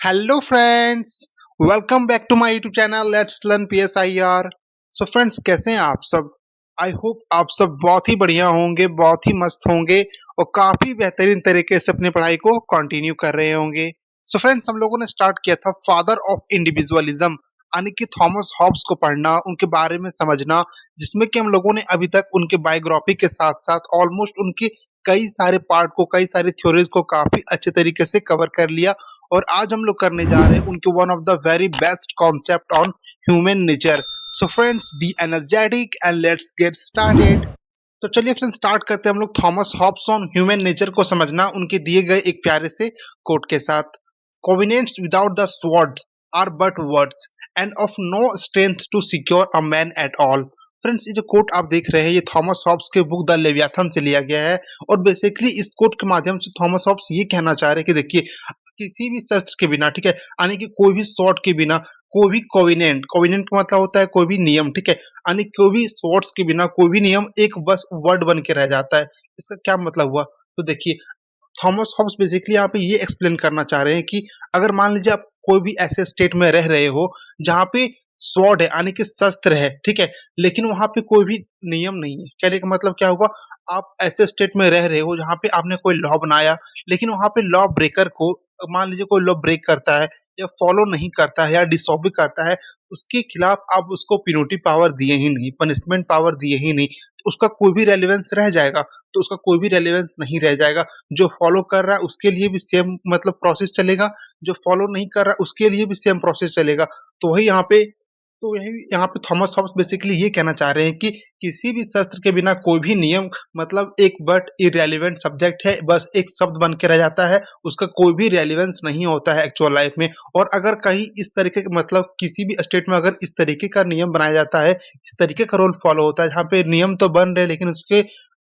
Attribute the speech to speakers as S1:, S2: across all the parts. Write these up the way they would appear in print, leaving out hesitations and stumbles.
S1: Hello friends, welcome back to my YouTube channel let's learn PSIR. So friends, कैसे हैं आप सब? I hope आप सब बहुत ही बढ़िया होंगे, बहुत ही मस्त होंगे और काफी बेहतरीन तरीके से अपनी पढ़ाई को कंटिन्यू कर रहे होंगे। सो फ्रेंड्स, हम लोगों ने स्टार्ट किया था फादर ऑफ इंडिविजुअलिज्म यानी कि थॉमस हॉब्स को पढ़ना, उनके बारे में समझना, जिसमें कि हम लोगों ने अभी तक उनके बायोग्राफी के साथ साथ ऑलमोस्ट उनके कई सारे पार्ट को, कई सारी थ्योरीज को काफी अच्छे तरीके से कवर कर लिया। और आज हम लोग करने जा रहे हैं उनके one of the very best concept on human nature. So friends, be energetic and let's get started. तो चलिए फ्रेंड्स, स्टार्ट करते हैं हम लोग Thomas Hobbes on human nature को समझना उनके दिए गए एक प्यारे से कोट के साथ। Covenants without the sword are but words and of no strength to secure a man at all. Friends, ये जो कोट आप देख रहे हैं ये थॉमस हॉब्स के बुक द लेवियाथन से लिया गया है। और बेसिकली इस कोट के माध्यम से थॉमस हॉब्स ये कहना चाह रहे हैं कि देखिए, किसी भी शस्त्र के बिना, ठीक है, यानी कि कोई भी स्वॉर्ड के बिना, कोई भी कोविनेंट, कोविनेंट का मतलब होता है कोई भी नियम, ठीक है, यानी कोई भी स्वॉर्ड्स के बिना कोई भी नियम एक बस वर्ड बन के रह जाता है। इसका क्या मतलब हुआ? तो देखिए, थॉमस हॉब्स बेसिकली यहाँ पे ये एक्सप्लेन करना चाह रहे हैं कि अगर मान लीजिए आप कोई भी ऐसे स्टेट में रह रहे हो जहाँ पे स्वॉर्ड है यानी कि शस्त्र है, ठीक है, लेकिन वहां पे कोई भी नियम नहीं है। कहने का मतलब क्या हुआ? आप ऐसे स्टेट में रह रहे हो जहाँ पे आपने कोई लॉ बनाया, लेकिन वहां पे लॉ ब्रेकर को, मान लीजिए कोई लॉ ब्रेक करता है या फॉलो नहीं करता है या डिसऑबे करता है, उसके खिलाफ आप उसको पिनोटी पावर दिए ही नहीं, पनिशमेंट पावर दिए ही नहीं, तो उसका कोई भी रेलिवेंस रह जाएगा? तो उसका कोई भी रेलिवेंस नहीं रह जाएगा। जो फॉलो कर रहा है उसके लिए भी सेम मतलब प्रोसेस चलेगा, जो फॉलो नहीं कर रहा है उसके लिए भी सेम प्रोसेस चलेगा। तो वही यहाँ पे तो यही यहाँ पे थॉमस हॉब्स बेसिकली ये कहना चाह रहे हैं कि किसी भी शस्त्र के बिना कोई भी नियम मतलब एक बट इरेलीवेंट सब्जेक्ट है, बस एक शब्द बन के रह जाता है, उसका कोई भी रेलिवेंस नहीं होता है एक्चुअल लाइफ में। और अगर कहीं इस तरीके के मतलब किसी भी स्टेट में अगर इस तरीके का नियम बनाया जाता है, इस तरीके का रूल फॉलो होता है जहाँ पे नियम तो बन रहे लेकिन उसके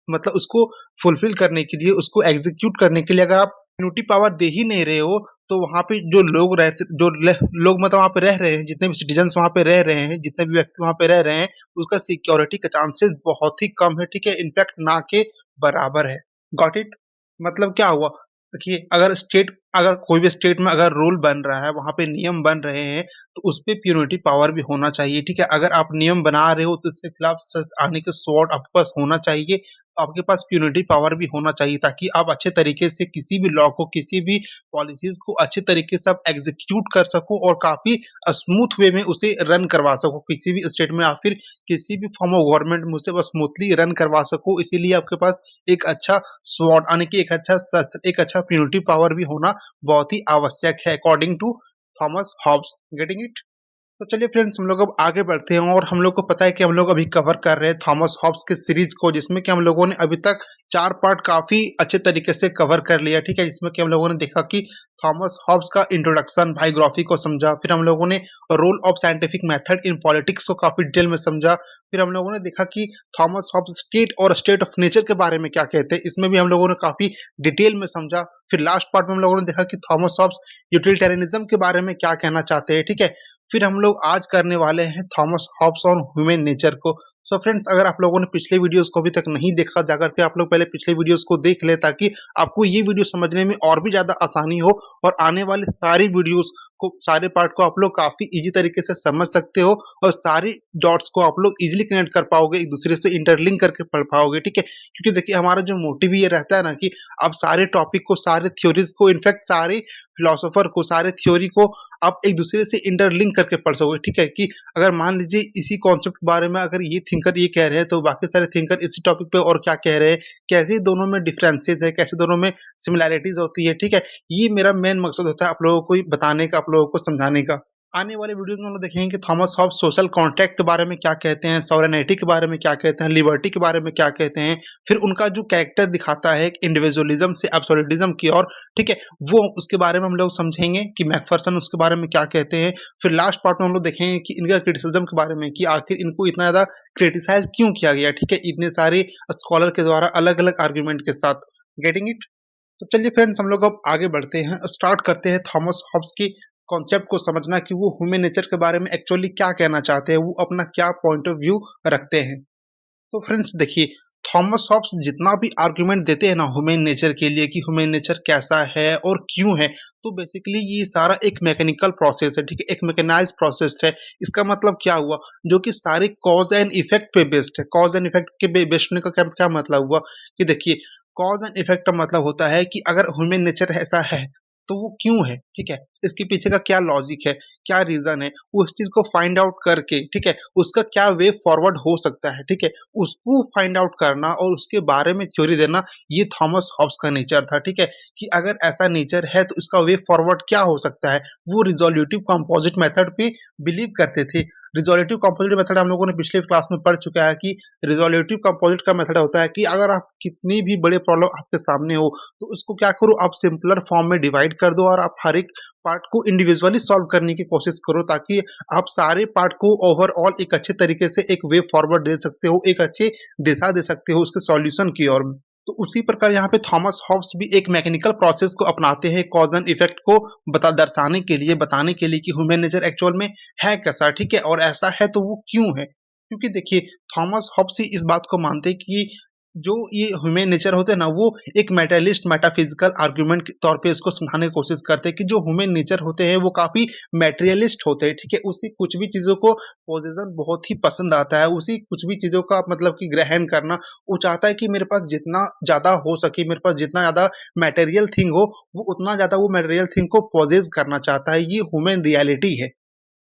S1: मतलब उसको फुलफिल करने के लिए, उसको एग्जीक्यूट करने के लिए अगर आप इम्यूनिटी पावर दे ही नहीं रहे हो, तो वहाँ पे जो लोग रहते, लोग मतलब वहाँ पे रह रहे हैं, जितने भी सिटीजन्स वहाँ पे रह रहे हैं, जितने भी व्यक्ति वहाँ पे रह रहे हैं, उसका सिक्योरिटी का चांसेस बहुत ही कम है, ठीक है, इनफैक्ट ना के बराबर है। Got it? मतलब क्या हुआ? देखिए, अगर कोई भी स्टेट में अगर रूल बन रहा है, वहाँ पे नियम बन रहे हैं, तो उस पे प्यूनिटी पावर भी होना चाहिए, ठीक है। अगर आप नियम बना रहे हो तो इसके खिलाफ सख्त आने के स्वॉर्ड आपके पास होना चाहिए, आपके पास प्यूनिटी पावर भी होना चाहिए, ताकि आप अच्छे तरीके से किसी भी लॉ को, किसी भी पॉलिसीज को अच्छे तरीके से आप एग्जीक्यूट कर सको और काफी स्मूथ वे में उसे रन करवा सको किसी भी स्टेट में, या फिर किसी भी फॉर्म ऑफ गवर्नमेंट में उसे स्मूथली रन करवा सको। इसीलिए आपके पास एक अच्छा स्वॉर्ड यानी कि एक अच्छा शस्त्र, एक अच्छा प्यूनिटी पावर भी होना बहुत ही आवश्यक है, according to Thomas Hobbes. Getting it? तो चलिए फ्रेंड्स, हम लोग अब आगे बढ़ते हैं और हम लोग को पता है कि हम लोग अभी कवर कर रहे हैं थॉमस हॉब्स के सीरीज को, जिसमें कि हम लोगों ने अभी तक 4 पार्ट काफी अच्छे तरीके से कवर कर लिया, ठीक है। जिसमें कि हम लोगों ने देखा कि थॉमस हॉब्स का इंट्रोडक्शन, बायोग्राफी को समझा, फिर हम लोगों ने role of scientific method in politics को काफी डिटेल में समझा, फिर हम लोगों ने देखा कि थॉमस हॉब्स स्टेट और स्टेट ऑफ नेचर के बारे में क्या कहते हैं, इसमें भी हम लोगों ने काफी डिटेल में समझा। फिर लास्ट पार्ट में हम लोगों ने देखा कि थॉमस हॉब्स यूटिलिटेरियनिज्म के बारे में क्या कहना चाहते हैं, ठीक है। फिर हम लोग आज करने वाले हैं Thomas Hobbes on human nature को। सो फ्रेंड्स, अगर आप लोगों ने पिछले वीडियोस को अभी तक नहीं देखा, जाकर के आप लोग पहले पिछले वीडियोस को देख ले, ताकि आपको ये वीडियो समझने में और भी ज्यादा आसानी हो और आने वाले सारी वीडियोस को, सारे पार्ट को आप लोग काफी इजी तरीके से समझ सकते हो और सारी डॉट्स को आप लोग इजीली कनेक्ट कर पाओगे, एक दूसरे से इंटरलिंक करके पढ़ पाओगे, ठीक है। क्योंकि देखिए, हमारा जो मोटिव ये रहता है ना कि आप सारे टॉपिक को, सारे थ्योरीज को, इनफैक्ट सारे फिलोसोफर को, सारे थ्योरी को आप एक दूसरे से इंटरलिंक करके पढ़ सकोगे, ठीक है। कि अगर मान लीजिए इसी कॉन्सेप्ट के बारे में अगर ये थिंकर ये कह रहे हैं, तो बाकी सारे थिंकर इसी टॉपिक पे और क्या कह रहे हैं, कैसे दोनों में डिफरेंसेस है, कैसे दोनों में सिमिलैरिटीज होती है, ठीक है। ये मेरा मेन मकसद होता है आप लोगों को बताने का, आप लोगों को समझाने का। आने वाले वीडियो में हम लोग देखेंगे कि थॉमस हॉब्स सोशल कॉन्ट्रैक्ट के बारे में क्या कहते हैं, सॉवरेनिटी के बारे में क्या कहते हैं, लिबर्टी के बारे में क्या कहते हैं, फिर उनका जो कैरेक्टर दिखाता है इंडिविजुअलिज्म से एब्सोल्यूटिज्म की ओर, ठीक है, वो उसके बारे में हम लोग समझेंगे कि मैकफरसन उसके बारे में क्या कहते हैं। फिर लास्ट पार्ट में हम लोग देखेंगे कि इनका क्रिटिसिज्म के बारे में, कि आखिर इनको इतना ज़्यादा क्रिटिसाइज क्यों किया गया, ठीक है, इतने सारे स्कॉलर के द्वारा अलग अलग आर्ग्यूमेंट के साथ। Getting it? तो चलिए फ्रेंड्स, हम लोग अब आगे बढ़ते हैं, स्टार्ट करते हैं थॉमस हॉब्स की कॉन्सेप्ट को समझना कि वो ह्यूमन नेचर के बारे में एक्चुअली क्या कहना चाहते हैं, वो अपना क्या पॉइंट ऑफ व्यू रखते हैं। तो फ्रेंड्स देखिए, थॉमस हॉब्स जितना भी आर्गुमेंट देते हैं ना ह्यूमन नेचर के लिए कि ह्यूमन नेचर कैसा है और क्यों है, तो बेसिकली ये सारा एक मैकेनिकल प्रोसेस है, ठीक है? एक मैकेनाइज्ड प्रोसेस है। इसका मतलब क्या हुआ? जो कि सारे कॉज़ एंड इफेक्ट पे बेस्ड है। कॉज़ एंड इफेक्ट के बेस्ड होने का क्या क्या मतलब हुआ कि देखिए, कॉज़ एंड इफेक्ट का मतलब होता है कि अगर ह्यूमन नेचर ऐसा है, तो वो क्यों है, ठीक है? इसके पीछे का क्या लॉजिक है, क्या रीज़न है, उस चीज़ को फाइंड आउट करके, ठीक है? उसका क्या वे फॉरवर्ड हो सकता है, ठीक है? उसको फाइंड आउट करना और उसके बारे में थ्योरी देना, ये थॉमस हॉब्स का नेचर था, ठीक है? कि अगर ऐसा नेचर है तो इसका वे फॉरवर्ड क्या हो सकता है? वो रिज़ोल्यूटिव कंपोज़िट मेथड पे बिलीव करते थे। रिज़ोल्यूटिव कंपोज़िट मेथड हम लोगों ने पिछले क्लास में पढ़ चुका है कि रिज़ोल्यूटिव कंपोज़िट का मेथड होता है कि अगर आप कितनी भी बड़े प्रॉब्लम आपके सामने हो, तो उसको क्या करो, आप सिंपलर फॉर्म में डिवाइड कर दो और आप हर एक पार्ट को इंडिविजुअली सॉल्व करने की कोशिश करो, ताकि आप सारे पार्ट को ओवरऑल एक अच्छे तरीके से एक वे फॉरवर्ड दे सकते हो, एक अच्छी दिशा दे सकते हो उसके सॉल्यूशन की ओर में। तो उसी प्रकार यहाँ पे थॉमस हॉब्स भी एक मैकेनिकल प्रोसेस को अपनाते हैं कॉज़ एंड इफेक्ट को बता दर्शाने के लिए, बताने के लिए कि ह्यूमन नेचर एक्चुअल में है कैसा, ठीक है? और ऐसा है तो वो क्यों है? क्योंकि देखिए, थॉमस हॉब्स ही इस बात को मानते हैं कि जो ये ह्यूमन नेचर होते हैं ना, वो एक मेटालिस्ट मेटाफिजिकल आर्गुमेंट के तौर पे इसको समझाने की कोशिश करते हैं कि जो ह्यूमन नेचर होते हैं वो काफ़ी मटेरियलिस्ट होते हैं, ठीक है? उसे कुछ भी चीज़ों को पोज़ेसन बहुत ही पसंद आता है, उसी कुछ भी चीज़ों का मतलब कि ग्रहण करना, वो चाहता है कि मेरे पास जितना ज़्यादा हो सके, मेरे पास जितना ज़्यादा मटेरियल थिंग हो, वो उतना ज़्यादा वो मटेरियल थिंग को पॉसेस करना चाहता है, ये ह्यूमन रियलिटी है।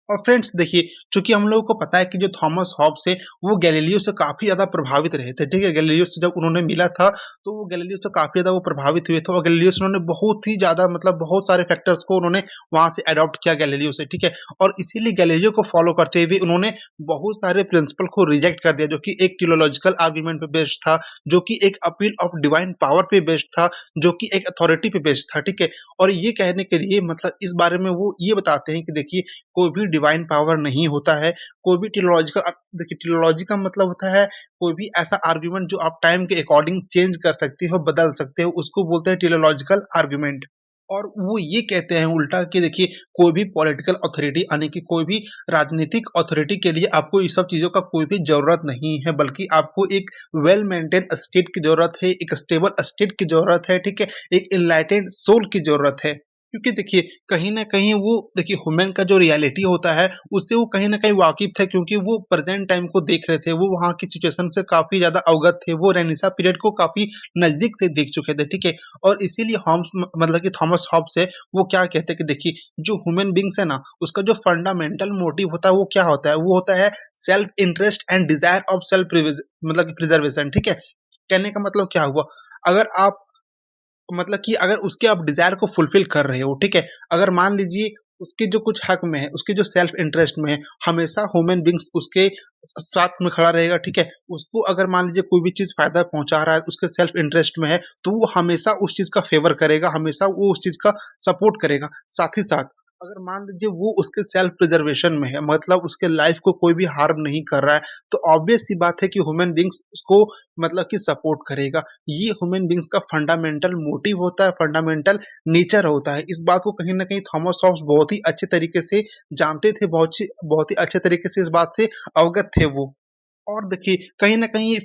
S1: और फ्रेंड्स देखिए, चूँकि हम लोगों को पता है कि जो थॉमस हॉब्स है, वो गैलीलियो से काफ़ी ज़्यादा प्रभावित रहे थे, ठीक है? गैलीलियो से जब उन्होंने मिला था, तो वो गैलीलियो से काफ़ी ज़्यादा वो प्रभावित हुए थे और गैलीलियो से उन्होंने बहुत ही ज़्यादा मतलब बहुत सारे फैक्टर्स को उन्होंने वहाँ से अडॉप्ट किया गैलीलियो से, ठीक है? और इसीलिए गैलीलियो को फ़ॉलो करते हुए उन्होंने बहुत सारे प्रिंसिपल को रिजेक्ट कर दिया, जो कि एक टियोलॉजिकल आर्गुमेंट पे बेस्ड था, जो कि एक अपील ऑफ डिवाइन पावर पे बेस्ड था, जो कि एक अथॉरिटी पे बेस्ड था, ठीक है? और ये कहने के लिए मतलब इस बारे में वो ये बताते हैं कि देखिए, कोई भी डिवाइन पावर नहीं होता है, कोई भी टियोलॉजिकल देखिए टियोलॉजी का मतलब होता है कोई भी ऐसा आर्गुमेंट जो आप टाइम के अकॉर्डिंग चेंज कर सकते हो, बदल सकते हो, उसको बोलते हैं टियोलॉजिकल आर्गुमेंट। और वो ये कहते हैं उल्टा कि देखिए, कोई भी पॉलिटिकल अथॉरिटी यानी कि कोई भी राजनीतिक अथॉरिटी के लिए आपको इस सब चीज़ों का कोई भी ज़रूरत नहीं है, बल्कि आपको एक वेल मेंटेन स्टेट की ज़रूरत है, एक स्टेबल स्टेट की ज़रूरत है, ठीक है? एक एनलाइटेंड सोल की ज़रूरत है। क्योंकि देखिए, कहीं न कहीं वो देखिए ह्यूमन का जो रियलिटी होता है, उससे वो कहीं न कहीं वाकिफ़ थे, क्योंकि वो प्रेज़ेंट टाइम को देख रहे थे, वो वहाँ की सिचुएशन से काफ़ी ज़्यादा अवगत थे, वो रेनेसां पीरियड को काफ़ी नज़दीक से देख चुके थे, ठीक है? और इसीलिए हॉब्स मतलब कि थॉमस हॉब्स है, वो क्या कहते हैं कि देखिए, जो ह्यूमन बीइंग्स है ना, उसका जो फंडामेंटल मोटिव होता है, वो क्या होता है? वो होता है self interest and desire of self मतलब कि प्रिज़र्वेशन, ठीक है? कहने का मतलब क्या हुआ? अगर आप मतलब कि अगर उसके आप डिज़ायर को फुलफ़िल कर रहे हो, ठीक है? अगर मान लीजिए उसके जो कुछ हक में है, उसके जो सेल्फ इंटरेस्ट में है, हमेशा ह्यूमन बीइंग्स उसके साथ में खड़ा रहेगा, ठीक है? उसको अगर मान लीजिए कोई भी चीज़ फ़ायदा पहुँचा रहा है, उसके सेल्फ इंटरेस्ट में है, तो वो हमेशा उस चीज़ का फ़ेवर करेगा, हमेशा वो उस चीज़ का सपोर्ट करेगा। साथ ही साथ अगर मान लीजिए वो उसके सेल्फ प्रिज़र्वेशन में है, मतलब उसके लाइफ़ को कोई भी हार्म नहीं कर रहा है, तो ऑब्वियस सी बात है कि ह्यूमन बीइंग्स उसको मतलब कि सपोर्ट करेगा। ये ह्यूमन बीइंग्स का फंडामेंटल मोटिव होता है, फंडामेंटल नेचर होता है। इस बात को कहीं न कहीं थॉमस हॉब्स बहुत ही अच्छे तरीके से जानते थे, बहुत ही अच्छे तरीके से इस बात से अवगत थे वो। और देखिए, कहीं न कहीं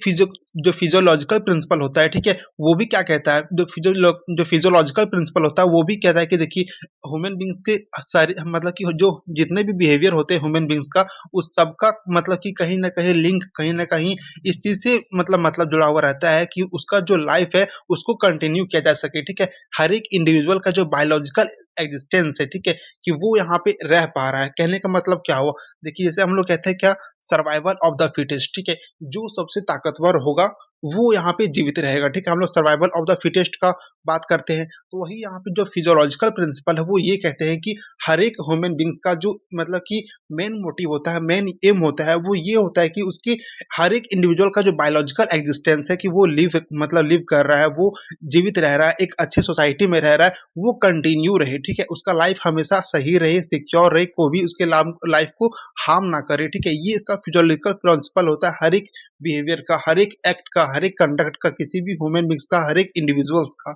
S1: जो फिज़ियोलॉजिकल प्रिंसिपल होता है, ठीक है? वो भी क्या कहता है, जो फिज़ियोलॉजिकल प्रिंसिपल होता है, वो भी कहता है कि देखिए, ह्यूमन बीइंग्स के सारे मतलब कि जो जितने भी बिहेवियर होते हैं ह्यूमन बीइंग्स का, उस सबका मतलब कि कहीं न कहीं लिंक, कहीं न कहीं इस चीज़ से मतलब जुड़ा हुआ रहता है कि उसका जो लाइफ़ है, उसको कंटिन्यू किया जा सके, ठीक है? हर एक इंडिविजुअल का जो बायोलॉजिकल एक्जिस्टेंस है, ठीक है? कि वो यहाँ पे रह पा रहा है। कहने का मतलब क्या हुआ? देखिए, जैसे हम लोग कहते हैं क्या, सर्वाइवल ऑफ द फिटेस्ट, ठीक है? जो सबसे ताकतवर होगा, वो यहाँ पे जीवित रहेगा, ठीक है? हम लोग सर्वाइवल ऑफ द फिटेस्ट का बात करते हैं, तो वही यहाँ पे जो फिजियोलॉजिकल प्रिंसिपल है, वो ये कहते हैं कि हर एक ह्यूमन बीइंग्स का जो मतलब कि मेन मोटिव होता है, मेन एम होता है, वो ये होता है कि उसकी हर एक इंडिविजुअल का जो बायोलॉजिकल एक्जिस्टेंस है कि वो लिव कर रहा है, वो जीवित रह रहा है, एक अच्छी सोसाइटी में रह रहा है, वो कंटिन्यू रहे, ठीक है? उसका लाइफ हमेशा सही रहे, सिक्योर रहे, कोई भी उसके लाइफ को हार्म ना करे, ठीक है? ये इसका फिजियोलॉजिकल प्रिंसिपल होता है हर एक बिहेवियर का, हर एक एक्ट का, हर एक कंडक्ट का, किसी भी ह्यूमन बीइंग्स का, हर एक इंडिविजुअल्स का।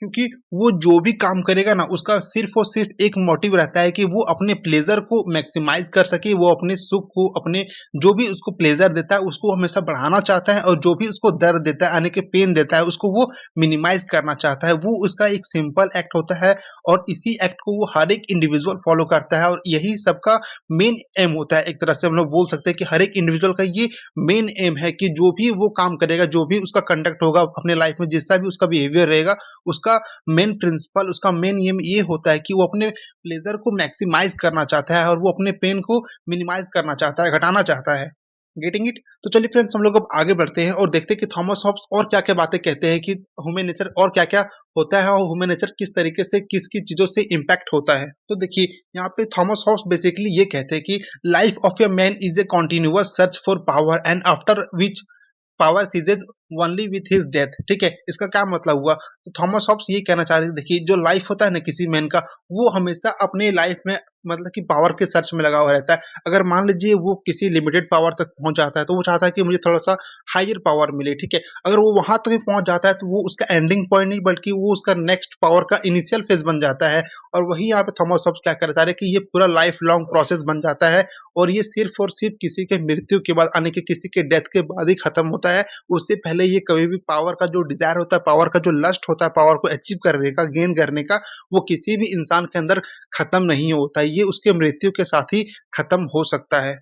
S1: क्योंकि वो जो भी काम करेगा ना उसका सिर्फ़ और सिर्फ़ एक मोटिव रहता है कि वो अपने प्लेज़र को मैक्सिमाइज़ कर सके, वो अपने सुख को, अपने जो भी उसको प्लेज़र देता है उसको हमेशा बढ़ाना चाहता है और जो भी उसको दर्द देता है, यानी कि पेन देता है उसको वो मिनिमाइज़ करना चाहता है। वो उसका एक सिंपल एक्ट होता है और इसी एक्ट को वो हर एक इंडिविजुअल फ़ॉलो करता है और यही सबका मेन एम होता है। एक तरह से हम लोग बोल सकते हैं कि हर एक इंडिविजुअल का ये मेन एम है कि जो भी वो काम करेगा, जो भी उसका कंडक्ट होगा अपने लाइफ़ में, जैसा भी उसका बिहेवियर रहेगा, उसका मेन प्रिंसिपल, उसका मेन एम ये होता है कि वो अपने प्लेज़र को मैक्सिमाइज़ करना चाहता है और वो अपने पेन को मिनिमाइज़ करना चाहता है, घटाना चाहता है। Getting it? तो चलिए फ्रेंड्स हम लोग अब आगे बढ़ते हैं और देखते हैं कि थॉमस हॉब्स और क्या-क्या बातें कहते हैं कि ह्यूमन नेचर और क्या-क्या होता है और ह्यूमन नेचर किस तरीके से किस-किस चीज़ों से इम्पैक्ट होता है। तो देखिए, यहाँ पे थॉमस हॉब्स बेसिकली ये कहते हैं कि life of a man is a continuous search for power and after which power सीजेज only with his death. ठीक है, इसका क्या मतलब हुआ? तो थॉमस हॉब्स ये कहना चाह रहे थे, देखिए जो लाइफ होता है ना किसी मैन का, वो हमेशा अपने लाइफ में मतलब कि पावर के सर्च में लगा हुआ रहता है। अगर मान लीजिए वो किसी लिमिटेड पावर तक पहुंच जाता है तो वो चाहता है कि मुझे थोड़ा सा हायर पावर मिले। ठीक है, अगर वो वहां तक भी पहुंच जाता है तो वो उसका एंडिंग पॉइंट नहीं बल्कि वो उसका नेक्स्ट पावर का इनिशियल फेज बन जाता है। और वही यहाँ पे थॉमस हॉब्स क्या करता है कि ये पूरा लाइफ लॉन्ग प्रोसेस बन जाता है और ये सिर्फ और सिर्फ किसी के मृत्यु के बाद, यानी कि किसी के डेथ के बाद ही खत्म होता है। उससे पहले ये कभी भी पावर का जो डिज़ायर होता है, पावर का जो लस्ट होता है, पावर को अचीव करने का, गेन करने का, वो किसी भी इंसान के अंदर खत्म नहीं होता है। ये उसके मृत्यु के साथ ही खत्म हो सकता है।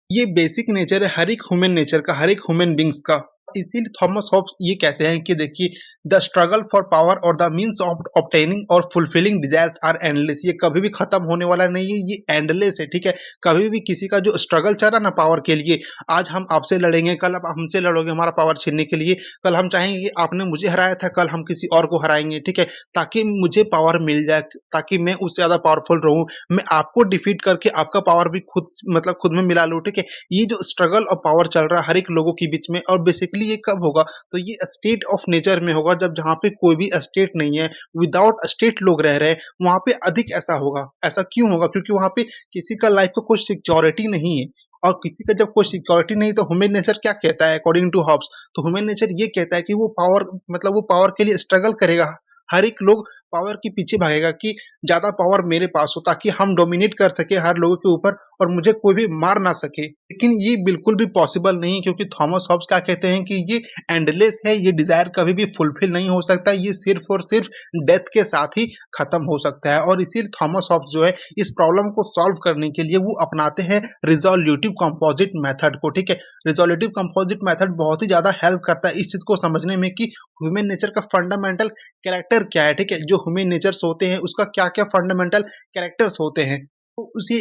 S1: ये बेसिक नेचर है हर एक ह्यूमन नेचर का, हर एक ह्यूमन बीइंग्स का। इसीलिए थॉमस हॉब्स ये कहते हैं कि देखिए, द स्ट्रगल फॉर पावर और द मीन्स ऑफ ऑब्टेनिंग और फुलफिलिंग डिजायर्स आर एंडलेस। ये कभी भी खत्म होने वाला नहीं है, ये एंडलेस है। ठीक है, कभी भी किसी का जो स्ट्रगल चल रहा ना पावर के लिए, आज हम आपसे लड़ेंगे, कल आप हमसे लड़ोगे हमारा पावर छीनने के लिए, कल हम चाहेंगे कि आपने मुझे हराया था, कल हम किसी और को हराएंगे। ठीक है, ताकि मुझे पावर मिल जाए, ताकि मैं उससे ज्यादा पावरफुल रहूं, मैं आपको डिफीट करके आपका पावर भी खुद मतलब खुद में मिला लूं। ठीक है, ये जो स्ट्रगल और पावर चल रहा है हर एक लोगों के बीच में, और बेसिकली ये कब होगा? तो ये स्टेट ऑफ नेचर में होगा, जब जहाँ पे कोई भी स्टेट नहीं है, विदाउट स्टेट लोग रह रहे हैं, वहाँ पे अधिक ऐसा होगा। ऐसा क्यों होगा? क्योंकि वहाँ पे किसी का लाइफ का कोई सिक्योरिटी नहीं है। और किसी का जब कोई सिक्योरिटी नहीं, तो ह्यूमन नेचर क्या कहता है अकॉर्डिंग टू हॉब्स? तो ह्यूमन नेचर ये कहता है कि वो पावर मतलब वो पावर के लिए स्ट्रगल करेगा। हर एक लोग पावर के पीछे भागेगा कि ज्यादा पावर मेरे पास हो, ताकि हम डोमिनेट कर सके हर लोगों के ऊपर और मुझे कोई भी मार ना सके। लेकिन ये बिल्कुल भी पॉसिबल नहीं है, क्योंकि थॉमस हॉब्स क्या कहते हैं कि ये एंडलेस है, ये डिजायर कभी भी फुलफिल नहीं हो सकता, ये सिर्फ और सिर्फ डेथ के साथ ही खत्म हो सकता है। और इसीलिए थॉमस हॉब्स जो है इस प्रॉब्लम को सॉल्व करने के लिए वो अपनाते हैं रिजोल्यूटिव कंपोजिट मेथड को। ठीक है, रिजोल्यूटिव कंपोजिट मेथड बहुत ही ज्यादा हेल्प करता है इस चीज को समझने में कि ह्यूमन नेचर का फंडामेंटल कैरेक्टर क्या है। ठीक है, जो ह्यूमन नेचर्स होते हैं उसका क्या क्या फंडामेंटल कैरेक्टर्स होते हैं, तो उसी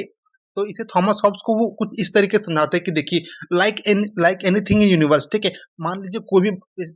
S1: तो इसे थॉमस हॉब्स को वो कुछ इस तरीके से समझाते हैं कि देखिए, लाइक एनीथिंग इन यूनिवर्स। ठीक है, मान लीजिए कोई भी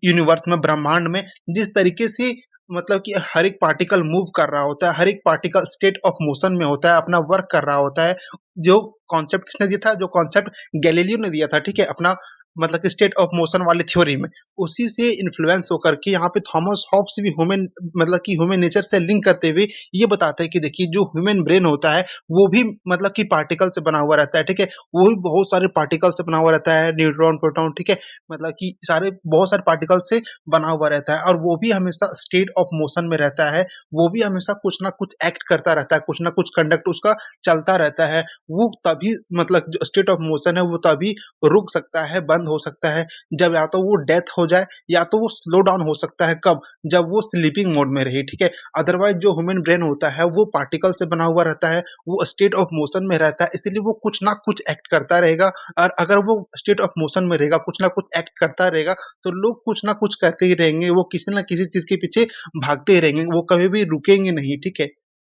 S1: यूनिवर्स में, ब्रह्मांड में जिस तरीके से मतलब कि हर एक पार्टिकल मूव कर रहा होता है, हर एक पार्टिकल स्टेट ऑफ मोशन में होता है, अपना वर्क कर रहा होता है। जो कॉन्सेप्ट किसने दिया था? जो कॉन्सेप्ट गैलीलियो ने दिया था। ठीक है, अपना मतलब कि स्टेट ऑफ मोशन वाली थ्योरी में, उसी से इन्फ्लुएंस होकर के यहाँ पे थॉमस हॉब्स भी ह्यूमन मतलब कि ह्यूमन नेचर से लिंक करते हुए ये बताते हैं कि देखिए, जो ह्यूमन ब्रेन होता है वो भी मतलब कि पार्टिकल से बना हुआ रहता है। ठीक है, वो भी बहुत सारे पार्टिकल से बना हुआ रहता है, न्यूट्रॉन, प्रोटॉन। ठीक है, मतलब कि सारे बहुत सारे पार्टिकल से बना हुआ रहता है और वो भी हमेशा स्टेट ऑफ मोशन में रहता है। वो भी हमेशा कुछ ना कुछ एक्ट करता रहता है, कुछ ना कुछ कंडक्ट उसका चलता रहता है। वो तभी मतलब जो स्टेट ऑफ मोशन है वो तभी रुक सकता है, बंद हो सकता है, जब या तो वो डेथ हो जाए या तो वो स्लो डाउन हो सकता है। कब? जब वो स्लीपिंग मोड में रहे। ठीक है, अदरवाइज जो ह्यूमन ब्रेन होता है वो पार्टिकल से बना हुआ रहता है, वो स्टेट ऑफ मोशन में रहता है, इसलिए वो कुछ ना कुछ एक्ट करता रहेगा। और अगर वो स्टेट ऑफ मोशन में रहेगा, कुछ ना कुछ एक्ट करता रहेगा, तो लोग कुछ ना कुछ करते ही रहेंगे, वो किसी ना किसी चीज के पीछे भागते ही रहेंगे, वो कभी भी रुकेंगे नहीं। ठीक है,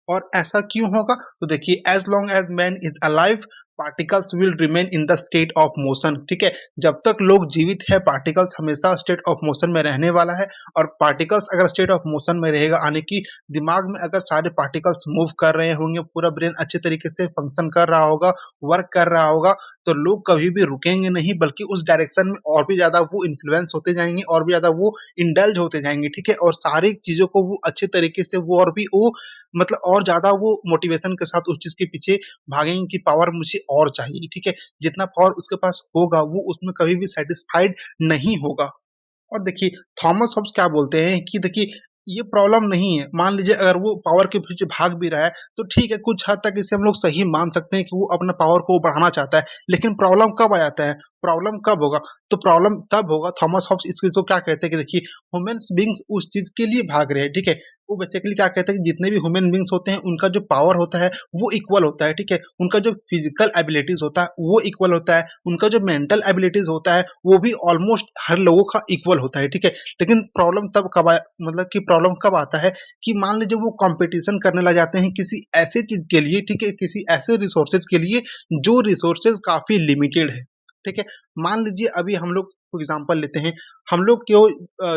S1: और ऐसा क्यों होगा? तो देखिए, as long as man is alive particles will remain in the state of motion. ठीक है, जब तक लोग जीवित है पार्टिकल्स हमेशा स्टेट ऑफ मोशन में रहने वाला है। और पार्टिकल्स अगर स्टेट ऑफ मोशन में रहेगा, यानी कि दिमाग में अगर सारे पार्टिकल्स मूव कर रहे होंगे, पूरा ब्रेन अच्छे तरीके से फंक्शन कर रहा होगा, वर्क कर रहा होगा, तो लोग कभी भी रुकेंगे नहीं, बल्कि उस डायरेक्शन में और भी ज्यादा वो इन्फ्लुएंस होते जाएंगे, और भी ज्यादा वो इंडल्ज होते जाएंगे। ठीक है, और सारी चीजों को वो अच्छे तरीके से वो और भी वो मतलब और ज़्यादा वो मोटिवेशन के साथ उस चीज़ के पीछे भागेंगे कि पावर मुझे और चाहिए। ठीक है, जितना पावर उसके पास होगा वो उसमें कभी भी सैटिस्फाइड नहीं होगा। और देखिए, थॉमस हॉब्स क्या बोलते हैं कि देखिए, ये प्रॉब्लम नहीं है। मान लीजिए अगर वो पावर के पीछे भाग भी रहा है, तो ठीक है, कुछ हद तक इसे हम लोग सही मान सकते हैं कि वो अपना पावर को बढ़ाना चाहता है। लेकिन प्रॉब्लम कब आ जाता है? प्रॉब्लम कब होगा? तो प्रॉब्लम तब होगा, थॉमस हॉब्स इस चीज़ को क्या कहते हैं कि देखिए, ह्यूमन्स बीइंग्स उस चीज़ के लिए भाग रहे हैं, ठीक है? वो बेसिकली क्या कहते हैं कि जितने भी ह्यूमन बीइंग्स होते हैं, उनका जो पावर होता है, वो इक्वल होता है, ठीक है? उनका जो फिज़िकल एबिलिटीज़ होता है, वो इक्वल होता है। उनका जो मेंटल एबिलिटीज़ होता है, वो भी ऑलमोस्ट हर लोगों का इक्वल होता है, ठीक है? लेकिन प्रॉब्लम तब कब आया, मतलब कि प्रॉब्लम कब आता है कि मान लीजिए वो कंपटीशन करने लग जाते हैं किसी ऐसे चीज के लिए, ठीक है, किसी ऐसे रिसोर्सेज के लिए जो रिसोर्सेज काफी लिमिटेड है, ठीक है। मान लीजिए अभी हम लोग एग्जांपल लेते हैं, हम लोग क्यों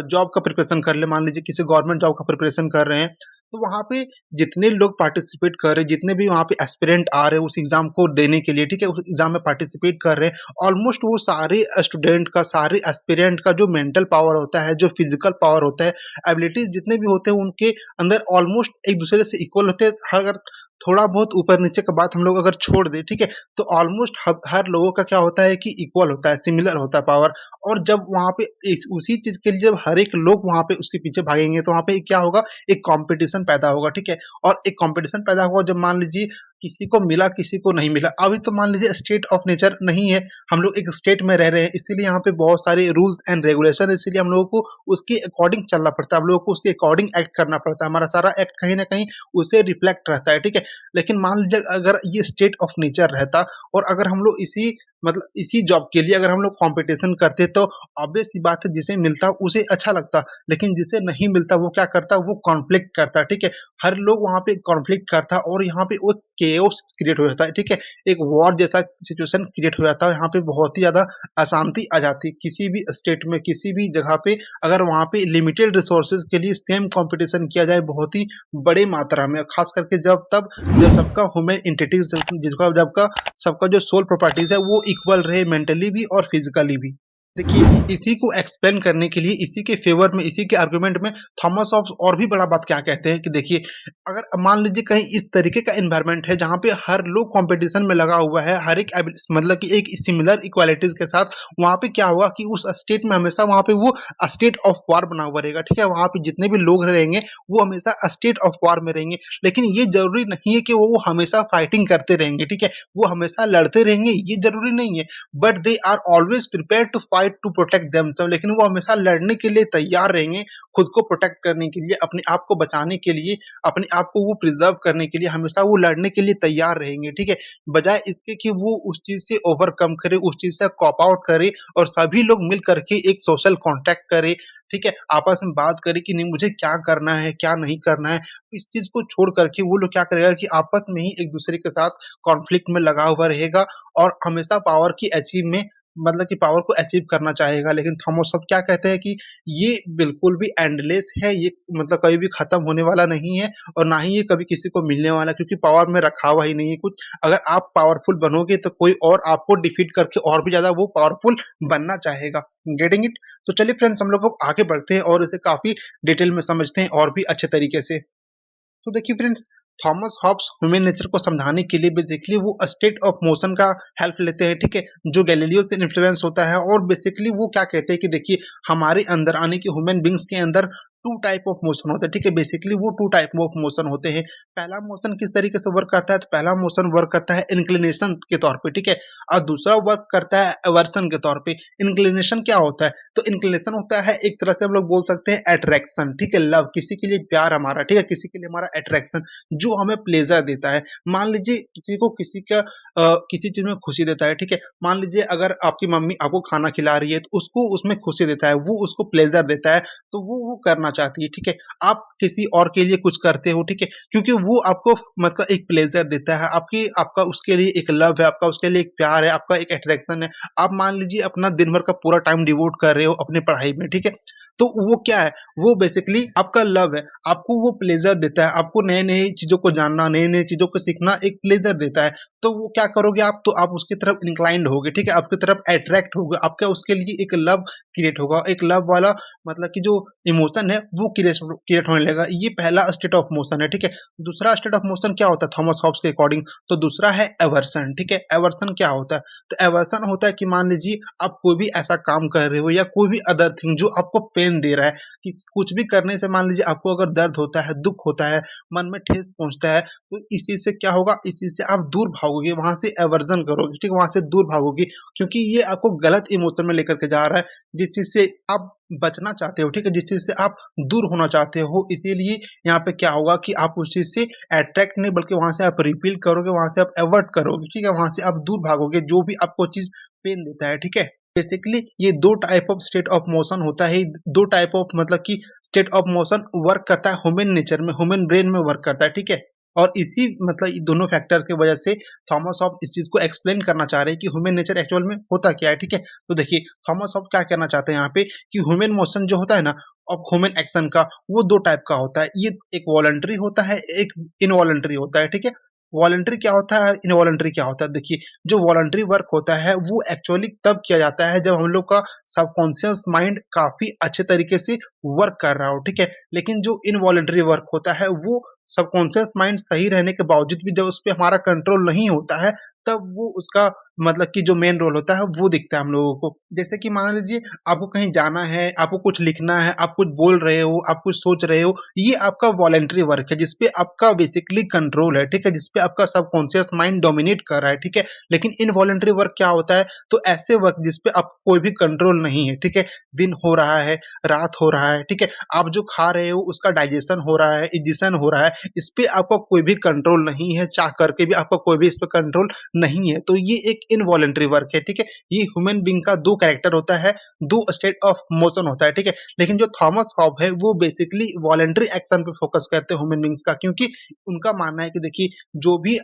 S1: जॉब का प्रिपरेशन कर ले, मान लीजिए किसी गवर्नमेंट जॉब का प्रिपरेशन कर रहे हैं, तो वहाँ पे जितने लोग पार्टिसिपेट कर रहे हैं, जितने भी वहाँ पे एस्पिरेंट आ रहे हैं उस एग्जाम को देने के लिए, ठीक है, उस एग्जाम में पार्टिसिपेट कर रहे हैं, ऑलमोस्ट वो सारे स्टूडेंट का, सारे एस्पिरेंट का जो मेंटल पावर होता है, जो फिजिकल पावर होता है, एबिलिटीज जितने भी होते हैं, उनके अंदर ऑलमोस्ट एक दूसरे से इक्वल होते हैं। अगर थोड़ा बहुत ऊपर नीचे का बात हम लोग अगर छोड़ दें, ठीक है, तो ऑलमोस्ट हर लोगों का क्या होता है कि इक्वल होता है, सिमिलर होता है पावर। और जब वहाँ पे उसी चीज के लिए जब हर एक लोग वहाँ पे उसके पीछे भागेंगे, तो वहाँ पे क्या होगा, एक कंपटीशन पैदा होगा, ठीक है। और एक कंपटीशन पैदा होगा जब मान लीजिए किसी को मिला, किसी को नहीं मिला। अभी तो मान लीजिए स्टेट ऑफ नेचर नहीं है, हम लोग एक स्टेट में रह रहे हैं, इसीलिए यहाँ पे बहुत सारे रूल्स एंड रेगुलेशन है, इसीलिए हम लोगों को उसके अकॉर्डिंग चलना पड़ता है, हम लोगों को उसके अकॉर्डिंग एक्ट करना पड़ता है, हमारा सारा एक्ट कहीं ना कहीं उसे रिफ्लेक्ट रहता है, ठीक है। लेकिन मान लीजिए अगर ये स्टेट ऑफ नेचर रहता और अगर हम लोग इसी मतलब इसी जॉब के लिए अगर हम लोग कंपटीशन करते, तो ऑब्वियस सी बात है, जिसे मिलता उसे अच्छा लगता, लेकिन जिसे नहीं मिलता वो क्या करता, वो कॉन्फ्लिक्ट करता, ठीक है। हर लोग वहाँ पे कॉन्फ्लिक्ट करता और यहाँ पे वो केओस क्रिएट हो जाता है, ठीक है। एक वॉर जैसा सिचुएशन क्रिएट हो जाता है, यहाँ पे बहुत ही ज्यादा अशांति आ जाती है किसी भी स्टेट में, किसी भी जगह पे। अगर वहाँ पे लिमिटेड रिसोर्सेज के लिए सेम कंपटीशन किया जाए बहुत ही बड़े मात्रा में, खास करके जब सबका ह्यूमन एंटिटीज, जिसका जब का सबका जो सोल प्रॉपर्टीज है वो इक्वल रहे, मेंटली भी और फिजिकली भी। देखिए, इसी को एक्सप्लेन करने के लिए, इसी के फेवर में, इसी के आर्गुमेंट में थॉमस हॉब्स और भी बड़ा बात क्या कहते हैं कि देखिए, अगर मान लीजिए कहीं इस तरीके का एनवायरनमेंट है जहाँ पे हर लोग कंपटीशन में लगा हुआ है, हर एक मतलब कि एक सिमिलर इक्वालिटीज के साथ, वहाँ पे क्या होगा कि उस स्टेट में हमेशा वहाँ पे वो स्टेट ऑफ वार बना हुआ रहेगा, ठीक है। वहाँ पे जितने भी लोग रहेंगे वो हमेशा स्टेट ऑफ वार में रहेंगे। लेकिन ये जरूरी नहीं है कि वो हमेशा फाइटिंग करते रहेंगे, ठीक है, वो हमेशा लड़ते रहेंगे, ये जरूरी नहीं है। But they are always prepare to fight to protect themselves, लेकिन वो हमेशा लड़ने के लिए तैयार रहेंगे, खुद को प्रोटेक्ट करने के लिए, अपने आप को बचाने के लिए, अपने आप को वो प्रिजर्व करने के लिए हमेशा वो लड़ने के लिए तैयार रहेंगे, ठीक है। बजाय इसके कि वो उस चीज से ओवरकम करे, उस चीज से कॉप आउट करे और सभी लोग मिल करके एक सोशल कॉन्टैक्ट करे, ठीक है, आपस में बात करे कि नहीं मुझे क्या करना है, क्या नहीं करना है। इस चीज को छोड़ करके वो लोग क्या करेगा कि आपस में ही एक दूसरे के साथ कॉन्फ्लिक्ट में लगा हुआ रहेगा और हमेशा पावर की अचीव में, मतलब कि पावर को अचीव करना चाहेगा। लेकिन थॉमस हॉब्स क्या कहते हैं कि ये बिल्कुल भी एंडलेस है, ये मतलब कभी भी खत्म होने वाला नहीं है और ना ही ये कभी किसी को मिलने वाला, क्योंकि पावर में रखा हुआ ही नहीं है कुछ। अगर आप पावरफुल बनोगे तो कोई और आपको डिफीट करके और भी ज्यादा वो पावरफुल बनना चाहेगा। Getting it? तो चलिए फ्रेंड्स, हम लोग अब आगे बढ़ते हैं और इसे काफी डिटेल में समझते हैं और भी अच्छे तरीके से। तो देखिए friends, Thomas Hobbes human nature को समझाने के लिए बेसिकली वो स्टेट ऑफ मोशन का हेल्प लेते हैं, ठीक है, जो गैलीलियो से इन्फ्लुएंस होता है। और बेसिकली वो क्या कहते हैं कि देखिए, हमारे अंदर आने की ह्यूमन बींग्स के अंदर टू टाइप ऑफ मोशन होता है, ठीक है। बेसिकली वो टू टाइप ऑफ मोशन होते हैं। पहला मोशन किस तरीके से वर्क करता है, तो पहला मोशन वर्क करता है इंक्लिनेशन के तौर पे, ठीक है, और दूसरा वर्क करता है एवर्सन के तौर पे। इंक्लिनेशन क्या होता है, तो इंक्लिनेशन होता है एक तरह से हम लोग बोल सकते हैं अट्रैक्शन, ठीक है, लव, किसी के लिए प्यार हमारा, ठीक है, किसी के लिए हमारा अट्रैक्शन जो हमें प्लेजर देता है। मान लीजिए किसी को किसी का किसी चीज में खुशी देता है, ठीक है। मान लीजिए अगर आपकी मम्मी आपको खाना खिला रही है तो उसको उसमें खुशी देता है, वो उसको प्लेजर देता है, तो वो करना चाहती है, ठीक है। आप किसी और के लिए कुछ करते हो, ठीक है, क्योंकि वो आपको मतलब एक प्लेजर देता है, आपकी आपका उसके लिए एक लव है, आपका उसके लिए एक प्यार है, आपका एक अट्रैक्शन है। आप मान लीजिए अपना दिन भर का पूरा टाइम डिवोट कर रहे हो अपने पढ़ाई में, ठीक है, तो वो क्या है, वो बेसिकली आपका लव है, आपको वो प्लेजर देता है, आपको नए नए चीजों को जानना, नए नए चीजों को सीखना एक प्लेजर देता है। तो वो क्या करोगे आप, तो आप उसकी तरफ इंक्लाइंड होगे, ठीक है, आपकी तरफ अट्रैक्ट होगा, आपका उसके लिए एक लव क्रिएट होगा, एक लव वाला मतलब कि जो इमोशन है वो क्रिएट होने लगेगा। ये पहला स्टेट ऑफ मोशन है, ठीक है। दूसरा स्टेट ऑफ मोशन क्या होता है थॉमस हॉब्स के अकॉर्डिंग, तो दूसरा है एवर्सन, ठीक है। एवर्सन क्या होता है, तो एवर्सन होता है कि मान लीजिए आप कोई भी ऐसा काम कर रहे हो या कोई भी अदर थिंग जो आपको पेन पेन दे रहा है, कि कुछ भी करने से मान लीजिए आपको अगर दर्द होता है, दुःख होता है, मन में ठेस पहुँचता है, तो इस चीज़ से क्या होगा, इस चीज़ से आप दूर भागोगे, वहाँ से एवर्जन करोगे, ठीक है? वहाँ से दूर भागोगे, क्योंकि ये आपको गलत इमोशन में लेकर के जा रहा है, जिस चीज़ से आप बचना चाहते हो, ठीक है? जिस चीज़ से आप दूर होना चाहते हो, इसीलिए यहाँ पे क्या होगा कि आप उस चीज़ से अट्रैक्ट नहीं बल्कि वहाँ से आप रिपील करोगे, वहाँ से आप अवॉइड करोगे, ठीक है? वहाँ से आप दूर भागोगे, जो भी आपको चीज़ पेन देता है, ठीक है? बेसिकली ये 2 type of state of motion होता है, 2 टाइप ऑफ मतलब कि स्टेट ऑफ मोशन वर्क करता है ह्यूमन नेचर में, ह्यूमन ब्रेन में वर्क करता है, ठीक है? और इसी मतलब ये दोनों फैक्टर की वजह से थॉमस हॉब्स इस चीज़ को एक्सप्लेन करना चाह रहे हैं कि ह्यूमन नेचर एक्चुअल में होता क्या है, ठीक है? तो देखिए थॉमस हॉब्स क्या कहना चाहते हैं यहाँ पे कि ह्यूमन मोशन जो होता है ना, और ह्यूमन एक्शन का, वो 2 टाइप का होता है। ये एक वॉलंटरी होता है, एक इनवॉलंटरी होता है, ठीक है? वॉलंटरी क्या होता है, इनवॉलंटरी क्या होता है? देखिए, जो वॉलंटरी वर्क होता है वो एक्चुअली तब किया जाता है जब हम लोग का सबकॉन्शियस माइंड काफ़ी अच्छे तरीके से वर्क कर रहा हो, ठीक है? लेकिन जो इनवॉलंटरी वर्क होता है वो सबकॉन्शियस माइंड सही रहने के बावजूद भी जब उसपे हमारा कंट्रोल नहीं होता है, तब वो उसका मतलब कि जो मेन रोल होता है वो दिखता है हम लोगों को। जैसे कि मान लीजिए आपको कहीं जाना है, आपको कुछ लिखना है, आप कुछ बोल रहे हो, आप कुछ सोच रहे हो, ये आपका वॉलंटरी वर्क है जिसपे आपका बेसिकली कंट्रोल है, ठीक है? जिसपे आपका सबकॉन्शियस माइंड डोमिनेट कर रहा है, ठीक है? लेकिन इनवॉलंटरी वर्क क्या होता है? तो ऐसे वर्क जिसपे आपको कोई भी कंट्रोल नहीं है, ठीक है? दिन हो रहा है, रात हो रहा है, ठीक है? आप जो खा रहे हो उसका डाइजेशन हो रहा है, इजिशन हो रहा है, इस पे आपका कोई भी कंट्रोल नहीं है, चाह करके भी आपका कोई भी इस पे कंट्रोल नहीं है। तो ये एक इनवॉलंटरी वर्क है, ठीक है? ये ह्यूमन बीइंग का 2 कैरेक्टर होता है, 2 स्टेट ऑफ मोशन होता है, ठीक है? लेकिन जो थॉमस हॉब है वो बेसिकली वॉलंटरी एक्शन पे फोकस करते हैं ह्यूमन बीइंग्स का, क्योंकि उनका मानना है कि देखिए जो भी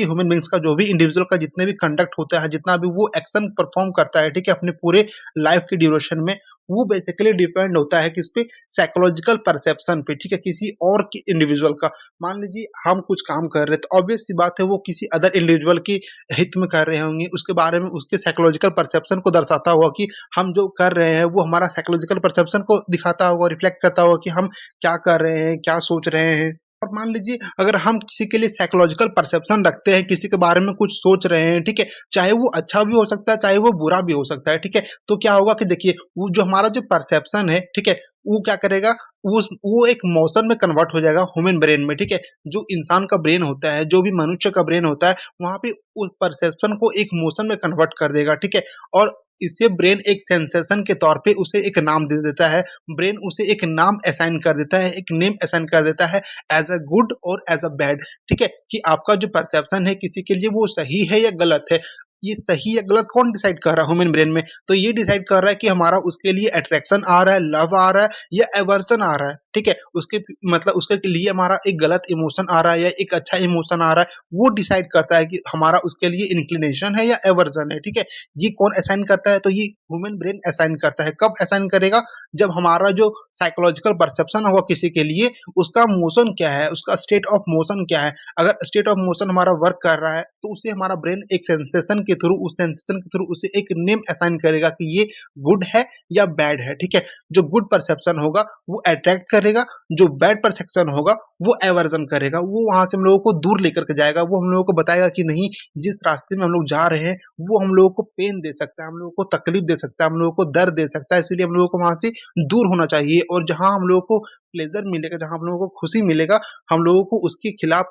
S1: ह्यूमन बीइंग्स का, जो भी इंडिविजुअल का जितने भी कंडक्ट होता है, जितना भी वो एक्शन परफॉर्म करता है, ठीक है? अपने पूरे लाइफ की ड्यूरेशन में, वो बेसिकली डिपेंड होता है किस पे? साइकोलॉजिकल परसेप्शन पे, ठीक है? किसी और के इंडिविजुअल का। मान लीजिए हम कुछ काम कर रहे हैं, तो ऑब्वियस सी बात है वो किसी अदर इंडिविजुअल के हित में कर रहे होंगे, उसके बारे में उसके साइकोलॉजिकल परसेप्शन को दर्शाता होगा कि हम जो कर रहे हैं वो हमारा साइकोलॉजिकल परसेप्शन को दिखाता होगा, रिफ्लेक्ट करता होगा कि हम क्या कर रहे हैं, क्या सोच रहे हैं। और मान लीजिए अगर हम किसी के लिए साइकोलॉजिकल परसेप्शन रखते हैं, किसी के बारे में कुछ सोच रहे हैं, ठीक है? चाहे वो अच्छा भी हो सकता है, चाहे वो बुरा भी हो सकता है, ठीक है? तो क्या होगा कि देखिए वो जो हमारा जो परसेप्शन है, ठीक है? वो क्या करेगा, वो एक मोशन में कन्वर्ट हो जाएगा ह्यूमन ब्रेन में, ठीक है? जो इंसान का ब्रेन होता है, जो भी मनुष्य का ब्रेन होता है, वहाँ पे उस परसेप्शन को एक मोशन में कन्वर्ट कर देगा, ठीक है? और इससे ब्रेन एक सेंसेशन के तौर पे उसे एक नाम दे देता है। ब्रेन उसे एक नाम असाइन कर देता है, एक नेम असाइन कर देता है एज़ अ गुड और एज़ अ बैड, ठीक है? कि आपका जो परसेप्शन है किसी के लिए वो सही है या गलत है। ये सही या गलत कौन डिसाइड कर रहा है ह्यूमन ब्रेन में? तो ये डिसाइड कर रहा है कि हमारा उसके लिए अट्रैक्शन आ रहा है, लव आ रहा है या एवर्सन आ रहा है, ठीक है? उसके मतलब उसके लिए हमारा एक गलत इमोशन आ रहा है या एक अच्छा इमोशन आ रहा है, वो डिसाइड करता है कि हमारा उसके लिए इंक्लिनेशन है या एवर्सन है, ठीक है? ये कौन असाइन करता है? तो ये ह्यूमन ब्रेन असाइन करता है। कब असाइन करेगा? जब हमारा जो साइकोलॉजिकल परसेप्शन होगा किसी के लिए, उसका मोशन क्या है, उसका स्टेट ऑफ मोशन क्या है। अगर स्टेट ऑफ मोशन हमारा वर्क कर रहा है, तो उसे हमारा ब्रेन एक सेंसेशन के थ्रू, उस सेंसेशन के थ्रू उसे एक नेम असाइन करेगा कि ये गुड है या बैड है, ठीक है? जो गुड परसेप्शन होगा वो अट्रैक्ट करेगा, जो बैड परसेप्शन होगा वो एवर्जन करेगा। वो वहाँ से हम लोगों को दूर लेकर के जाएगा, वो हम लोगों को बताएगा कि नहीं, जिस रास्ते में हम लोग जा रहे हैं वो हम लोगों को पेन दे सकता है, हम लोगों को तकलीफ दे सकता है, हम लोगों को दर्द दे सकता है, इसलिए हम लोगों को वहाँ से दूर होना चाहिए। और जहाँ हम लोगों को प्लेज़र मिलेगा, जहाँ हम लोगों को खुशी मिलेगा, हम लोगों को उसके खिलाफ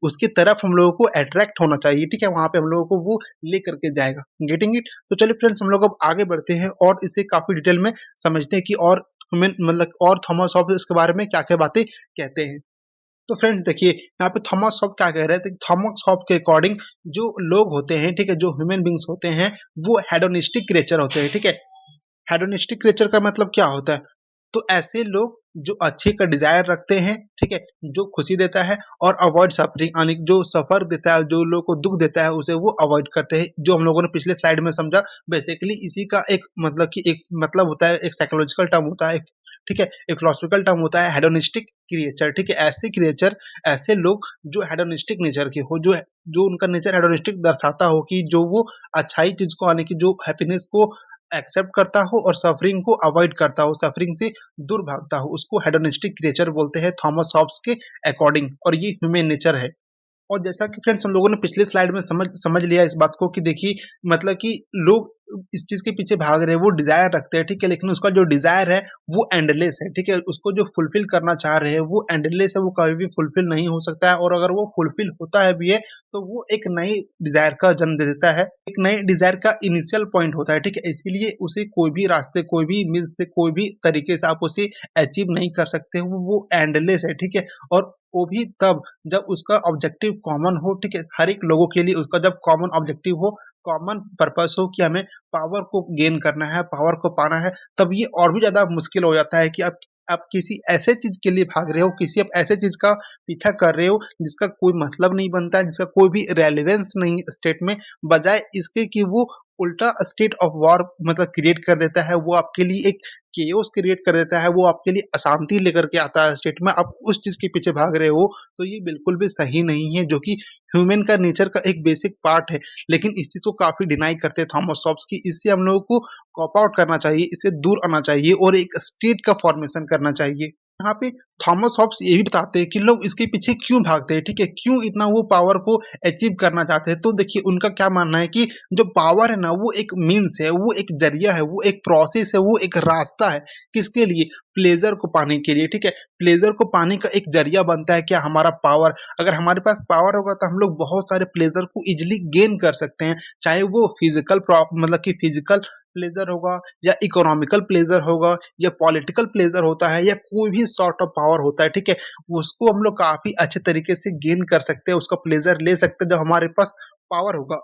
S1: उसकी तरफ हम लोगों को अट्रैक्ट होना चाहिए, ठीक है? वहाँ पे हम लोगों को वो लेकर के जाएगा। Getting it? तो चलिए फ्रेंड्स हम लोग अब आगे बढ़ते हैं और इसे काफ़ी डिटेल में समझते हैं कि और हमें मतलब और थॉमस हॉब्स इसके बारे में क्या-क्या बातें कहते हैं। तो फ्रेंड्स देखिए यहाँ पे थॉमस हॉब्स क्या कह रहे हैं, तो थॉमस हॉब्स के अकॉर्डिंग जो लोग होते हैं, ठीक है? जो ह्यूमन बीइंग्स होते हैं, वो हेडोनिस्टिक क्रिएचर होते हैं, ठीक है? हेडोनिस्टिक क्रिएचर का मतलब क्या होता है? तो ऐसे लोग जो अच्छे का डिज़ायर रखते हैं, ठीक है? जो खुशी देता है और अवॉइड सफरिंग, यानी जो सफ़र देता है, जो लोगों को दुःख देता है, उसे वो अवॉइड करते हैं। जो हम लोगों ने पिछले स्लाइड में समझा, बेसिकली इसी का एक मतलब कि एक मतलब होता है, एक साइकोलॉजिकल टर्म होता है, ठीक है? एक फिलॉसफिकल टर्म होता है हेडोनिस्टिक क्रिएचर, ठीक है? ऐसे क्रिएचर, ऐसे लोग जो हेडोनिस्टिक नेचर के हो, जो उनका नेचर हेडोनिस्टिक दर्शाता हो कि जो वो अच्छाई चीज़ को, यानी कि जो हैप्पीनेस को एक्सेप्ट करता हो और सफरिंग को अवॉइड करता हो, सफरिंग से दूर भागता हो, उसको हेडोनिस्टिक क्रिएचर बोलते हैं थॉमस हॉब्स के अकॉर्डिंग, और ये ह्यूमन नेचर है। और जैसा कि फ्रेंड्स हम लोगों ने पिछले स्लाइड में समझ समझ लिया इस बात को कि देखिए मतलब कि लोग इस चीज के पीछे भाग रहे हैं, वो डिजायर रखते हैं, ठीक है, लेकिन उसका जो डिजायर है वो एंडलेस है, ठीक है, उसको जो फुलफिल करना चाह रहे हैं वो एंडलेस है, वो कभी भी फुलफिल नहीं हो सकता है, और अगर वो फुलफिल होता है भी है तो वो एक नई डिजायर का जन्म दे देता है, एक नए डिजायर का इनिशियल पॉइंट होता है, ठीक है, इसीलिए उसे कोई भी रास्ते, कोई भी मीन्स से, कोई भी तरीके से आप उसे अचीव नहीं कर सकते हो, वो एंडलेस है, ठीक है, और वो भी तब जब उसका ऑब्जेक्टिव कॉमन हो, ठीक है, हर एक लोगों के लिए उसका जब कॉमन ऑब्जेक्टिव हो, कॉमन पर्पस हो कि हमें पावर को गेन करना है, पावर को पाना है, तब ये और भी ज़्यादा मुश्किल हो जाता है कि आप किसी ऐसे चीज़ के लिए भाग रहे हो, किसी आप ऐसे चीज़ का पीछा कर रहे हो जिसका कोई मतलब नहीं बनता है, जिसका कोई भी रेलेवेंस नहीं स्टेट में, बजाय इसके कि वो उल्टा स्टेट ऑफ वॉर मतलब क्रिएट कर देता है, वो आपके लिए एक केओस क्रिएट कर देता है, वो आपके लिए अशांति लेकर के आता है स्टेट में, आप उस चीज़ के पीछे भाग रहे हो, तो ये बिल्कुल भी सही नहीं है, जो कि ह्यूमन का नेचर का एक बेसिक पार्ट है। लेकिन इस चीज़ को काफ़ी डिनाई करते हैं थॉमस हॉब्स की, इससे हम लोगों को कॉप आउट करना चाहिए, इससे दूर आना चाहिए और एक स्टेट का फॉर्मेशन करना चाहिए। यहाँ पे थॉमस हॉब्स ये भी बताते हैं कि लोग इसके पीछे क्यों भागते हैं, ठीक है, क्यों इतना वो पावर को अचीव करना चाहते हैं। तो देखिए उनका क्या मानना है कि जो पावर है ना वो एक मीन्स है, वो एक जरिया है, वो एक प्रोसेस है, वो एक रास्ता है, किसके लिए, प्लेजर को पाने के लिए, ठीक है, प्लेजर को पाने का एक जरिया बनता है क्या, हमारा पावर, अगर हमारे पास पावर होगा तो हम लोग बहुत सारे प्लेजर को इजिली गेन कर सकते हैं, चाहे वो फिजिकल मतलब कि फिजिकल प्लेजर होगा या इकोनॉमिकल प्लेजर होगा या पॉलिटिकल प्लेजर होता है या कोई भी सॉर्ट ऑफ पावर होता है, ठीक है, उसको हम लोग काफी अच्छे तरीके से गेन कर सकते हैं, उसका प्लेजर ले सकते हैं जब हमारे पास पावर होगा।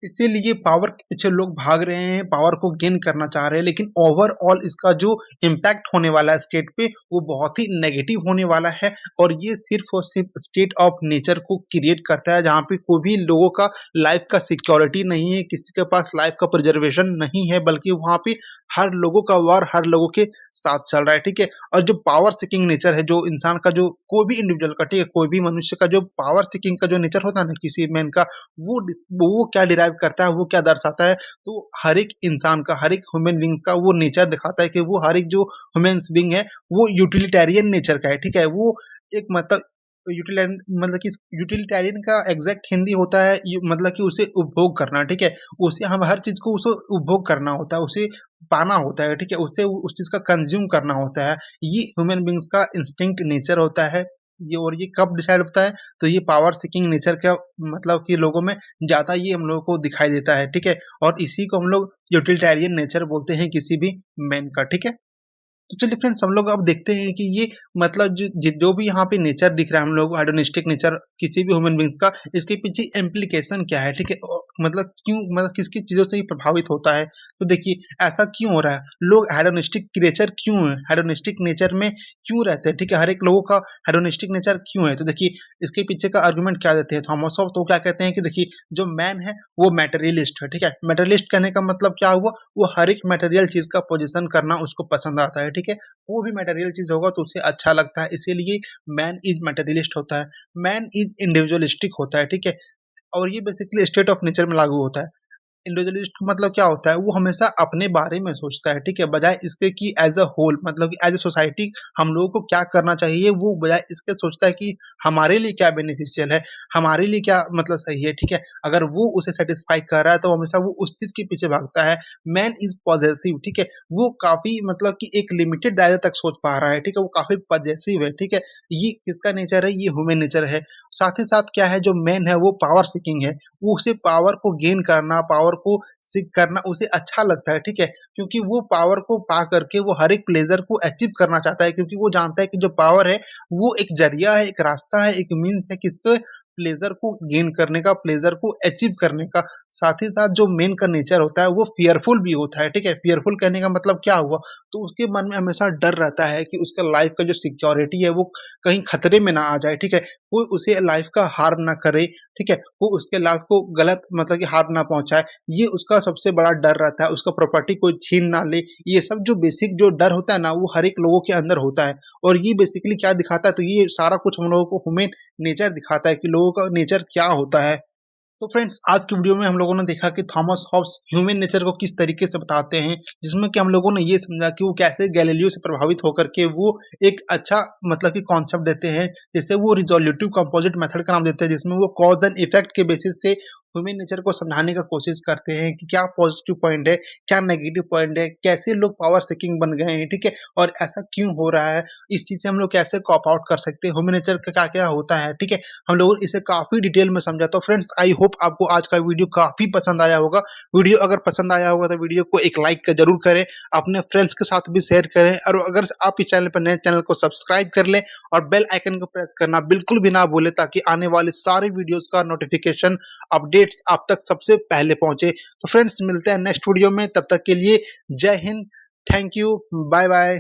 S1: इसीलिए पावर के पीछे लोग भाग रहे हैं, पावर को गेन करना चाह रहे हैं, लेकिन ओवरऑल इसका जो इम्पैक्ट होने वाला है स्टेट पे वो बहुत ही नेगेटिव होने वाला है, और ये सिर्फ और सिर्फ स्टेट ऑफ नेचर को क्रिएट करता है जहाँ पे कोई भी लोगों का लाइफ का सिक्योरिटी नहीं है, किसी के पास लाइफ का प्रिजर्वेशन नहीं है, बल्कि वहाँ पे हर लोगों का वार हर लोगों के साथ चल रहा है, ठीक है, और जो पावर सीकिंग नेचर है, जो इंसान का, जो कोई भी इंडिविजुअल का, ठीक है, कोई भी मनुष्य का जो पावर सीकिंग का जो नेचर होता है ना किसी मैन का, वो क्या डिराइव करता है, वो क्या दर्शाता है, तो हर एक इंसान का, हर एक ह्यूमन बींग्स का वो नेचर दिखाता है कि वो हर एक जो ह्यूमन बींग है वो यूटिलिटेरियन नेचर का है, ठीक है, वो एक मतलब यूटिलिटेरियन मतलब कि यूटिलिटेरियन का एग्जैक्ट हिंदी होता है मतलब कि उसे उपभोग करना, ठीक है, उसे हम हर चीज को उसे उपभोग करना होता है, उसे पाना होता है, ठीक है, उससे उस चीज का कंज्यूम करना होता है, ये ह्यूमन बींग्स का इंस्टिंक्ट नेचर होता है। ये और ये कब डिसाइड होता है, तो ये पावर सीकिंग नेचर का मतलब कि लोगों में ज़्यादा ये हम लोगों को दिखाई देता है, ठीक है, और इसी को हम लोग यूटिलिटेरियन नेचर बोलते हैं किसी भी मैन का, ठीक है। तो चलिए फ्रेंड्स हम लोग अब देखते हैं कि ये मतलब जो भी यहाँ पे नेचर दिख रहा है हम लोग हेडोनिस्टिक नेचर किसी भी ह्यूमन बींग्स का, इसके पीछे इम्प्लीकेशन क्या है, ठीक है, मतलब क्यों, मतलब किसकी चीज़ों से ये प्रभावित होता है। तो देखिए ऐसा क्यों हो रहा है, लोग हेडोनिस्टिक क्रिएचर क्यों है, हेडोनिस्टिक नेचर में क्यों रहते हैं, ठीक है, हर एक लोगों का हेडोनिस्टिक नेचर क्यों है। तो देखिए इसके पीछे का आर्गुमेंट क्या देते हैं थॉमस हॉब्स, तो क्या कहते हैं कि देखिए जो मैन है वो मैटेरियलिस्ट है, ठीक है, मैटेरियलिस्ट कहने का मतलब क्या हुआ, वो हर एक मटेरियल चीज़ का पोजीशन करना उसको पसंद आता है, ठीक है, वो भी मटेरियल चीज़ होगा तो उसे अच्छा लगता है, इसीलिए मैन इज मटेरियलिस्ट होता है, मैन इज इंडिविजुअलिस्टिक होता है, ठीक है, और ये बेसिकली स्टेट ऑफ नेचर में लागू होता है। इंडिविजुअलिस्ट मतलब क्या होता है, वो हमेशा अपने बारे में सोचता है, ठीक है, बजाय इसके कि एज अ होल मतलब कि एज अ सोसाइटी हम लोगों को क्या करना चाहिए, वो बजाय इसके सोचता है कि हमारे लिए क्या बेनिफिशियल है, हमारे लिए क्या मतलब सही है, ठीक है, अगर वो उसे सेटिस्फाई कर रहा है तो हमेशा वो उस चीज के पीछे भागता है। मैन इज पॉजेसिव, ठीक है, वो काफी मतलब कि एक लिमिटेड दायरे तक सोच पा रहा है, ठीक है, वो काफी पॉजेसिव है, ठीक है, ये किसका नेचर है, ये ह्यूमन नेचर है। साथ ही साथ क्या है, जो मैन है वो पावर सीकिंग है, वो उसे पावर को गेन करना, पावर को सीक करना उसे अच्छा लगता है, ठीक है, क्योंकि वो पावर को पा करके वो हर एक प्लेजर को अचीव करना चाहता है, क्योंकि वो जानता है कि जो पावर है वो एक जरिया है, एक रास्ता है, एक मीन्स है किसके प्लेजर को गेन करने का, प्लेजर को अचीव करने का। साथ ही साथ जो मेन का नेचर होता है वो फियरफुल भी होता है, ठीक है, फियरफुल कहने का मतलब क्या हुआ, तो उसके मन में हमेशा डर रहता है कि उसका लाइफ का जो सिक्योरिटी है वो कहीं खतरे में ना आ जाए, ठीक है, कोई उसे लाइफ का हार्म ना करे, ठीक है, वो उसके लाइफ को गलत मतलब कि हार्म ना पहुंचाए, ये उसका सबसे बड़ा डर रहता है, उसका प्रॉपर्टी कोई छीन ना ले, ये सब जो बेसिक जो डर होता है ना वो हर एक लोगों के अंदर होता है। और ये बेसिकली क्या दिखाता है, तो ये सारा कुछ हम लोगों को ह्यूमन नेचर दिखाता है कि लोगों का नेचर क्या होता है। तो फ्रेंड्स आज की वीडियो में हम लोगों ने देखा कि थॉमस हॉब्स ह्यूमन नेचर को किस तरीके से बताते हैं, जिसमें कि हम लोगों ने ये समझा कि वो कैसे गैलीलियो से प्रभावित होकर के वो एक अच्छा मतलब कि कॉन्सेप्ट देते हैं, जैसे वो रिजोल्यूटिव कंपोजिट मेथड का नाम देते हैं, जिसमें वो कॉज एंड इफेक्ट के बेसिस से ह्यूमन नेचर को समझाने का कोशिश करते हैं कि क्या पॉजिटिव पॉइंट है, क्या नेगेटिव पॉइंट है, कैसे लोग पावर सीकिंग बन गए हैं, ठीक है? और ऐसा क्यों हो रहा है? इस चीज़ से हम लोग कैसे कॉप आउट कर सकते हैं? ह्यूमन नेचर का क्या-क्या होता है, ठीक है? हम लोगों ने इसे काफ़ी डिटेल में समझा। तो फ्रेंड्स आई होप आपको आज का वीडियो काफ़ी पसंद आया होगा। वीडियो अगर पसंद आया होगा तो वीडियो को एक लाइक ज़रूर करें, अपने फ्रेंड्स के साथ भी शेयर करें और अगर आप इस चैनल पर नए चैनल को सब्सक्राइब कर लें और बेल आइकन को प्रेस करना बिल्कुल भी ना भूलें ताकि आने वाले सारे वीडियोज़ का नोटिफ़िकेशन अपडेट्स आप तक सबसे पहले पहुँचे। तो फ्रेंड्स मिलते हैं नेक्स्ट वीडियो में, तब तक के लिए Jai Hind, thank you, bye bye.